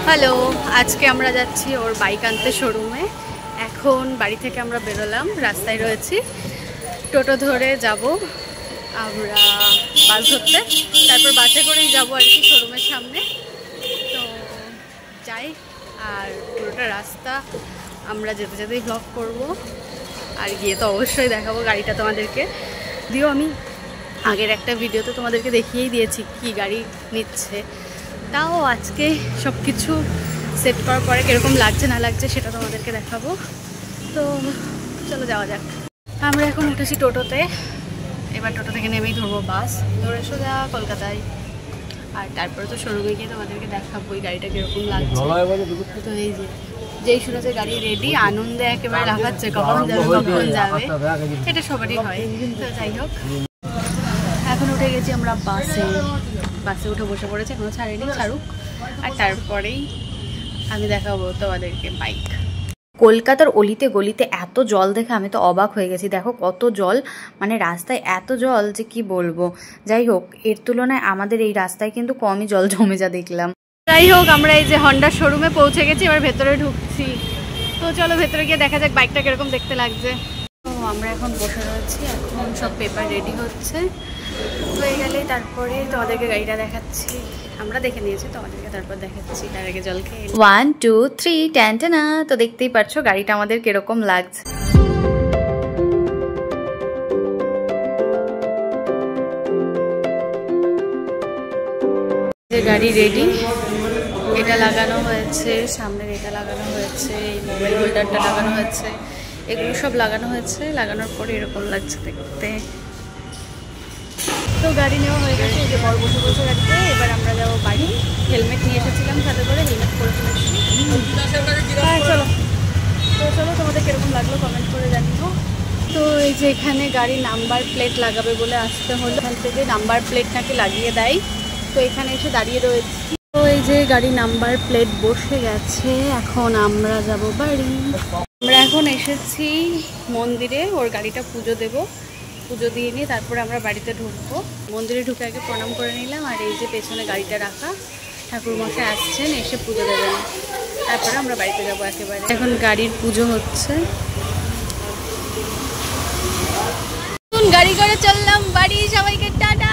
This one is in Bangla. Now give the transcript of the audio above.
হ্যালো, আজকে আমরা যাচ্ছি ওর বাইক আনতে শোরুমে। এখন বাড়ি থেকে আমরা বেরোলাম, রাস্তায় রয়েছি, টোটো ধরে যাব আমরা বাস ধরতে, তারপর বাসে করেই যাবো আর কি শোরুমের সামনে। তো যাই, আর পুরোটা রাস্তা আমরা যেতে যেতেই ব্লগ করব, আর গিয়ে তো অবশ্যই দেখাবো গাড়িটা তোমাদেরকে। দিও আমি আগের একটা ভিডিওতে তোমাদেরকে দেখিয়েই দিয়েছি কি গাড়ি নিচ্ছে, তাও আজকে সব কিছু সেট করার পরে কীরকম লাগছে না লাগছে সেটা তোমাদেরকে দেখাবো। তো চলো যাওয়া যাক। আমরা এখন উঠেছি টোটোতে, এবার টোটো থেকে নেমেই ধরবো বাস, ধরে সোজা কলকাতায়। আর তারপরে তো শোরুমে গিয়ে তোমাদেরকে দেখাবো এই গাড়িটা কীরকম লাগছে। তো এই যে যেই শুনেছে গাড়ি রেডি, আনন্দে একেবারে লাফাচ্ছে কখন যাবে কখন যাবে, এটা সবারই হয়। তো যাই হোক, এখন উঠে গেছি আমরা বাসে উঠে বসে পড়েছে, এখনো ছাড়েনি, ছাড়ুক আর তারপরেই আমি দেখাবো তোমাদেরকে বাইক। কলকাতার অলিতে গলিতে এত জল দেখে আমি তো অবাক হয়ে গেছি। দেখো কত জল, মানে রাস্তায় এত জল যে কি বলবো। যাই হোক, এর তুলনায় আমাদের এই রাস্তায় কিন্তু কমই জল জমে যা দেখলাম। যাই হোক, আমরা এই যে হন্ডা শোরুমে পৌঁছে গেছি, এবার ভেতরে ঢুকছি। তো চলো ভেতরে গিয়ে দেখা যাক বাইকটা কিরকম দেখতে লাগছে। তো আমরা এখন বসে রয়েছি, এখন সব পেপার রেডি হচ্ছে, হয়ে গেলে তারপরে তোমাদেরকে গাড়িটা দেখাচ্ছি। আমরা দেখে নিয়েছি, তোমাদেরকে তারপর দেখাচ্ছি। তার আগে জল খেয়ে 1 2 3 ট্যান্টানা। তো দেখতেই পাচ্ছ গাড়িটা আমাদের কিরকম লাগছে। গাড়ি রেডি, এটা লাগানো হয়েছে, সামনের এটা লাগানো হয়েছে, এই মোবাইল হোল্ডারটা লাগানো হয়েছে, এগুলো সব লাগানো হয়েছে। লাগানোর পরে এরকম লাগছে দেখতে। তো গাড়ি নেওয়া হয়ে গেছে, এই যে বড় বসে বসে গাড়িতে। এবার আমরা যাবো বাড়ি। হেলমেট নিয়ে এসেছিলাম সাথে করে, হেলমেট পরে ফেলেছি। হ্যাঁ চলো, তো চলো তোমাদের কীরকম লাগলো কমেন্ট করে জানিও। তো এই যে এখানে গাড়ি নাম্বার প্লেট লাগাবে বলে আসতে হলো, এখান থেকে নাম্বার প্লেট নাকি লাগিয়ে দেয়। তো এখানে এসে দাঁড়িয়ে রয়েছি। তো এই যে গাড়ি নাম্বার প্লেট বসে গেছে, এখন আমরা যাব বাড়ি। আমরা এখন এসেছি মন্দিরে, ওর গাড়িটা পুজো দেব, পুজো দিয়ে নিয়ে তারপরে আমরা বাড়িতে ঢুকবো। মন্দিরে ঢুকে আগে প্রণাম করে নিলাম, আর এই যে পেছনে গাড়িটা রাখা, ঠাকুরমশাই আসছেন, এসে পুজো দেবেন, তারপরে আমরা বাড়িতে যাবো একেবারে। এখন গাড়ির পুজো হচ্ছে, গাড়ি করে চললাম বাড়ি। সবাইকে টাটা।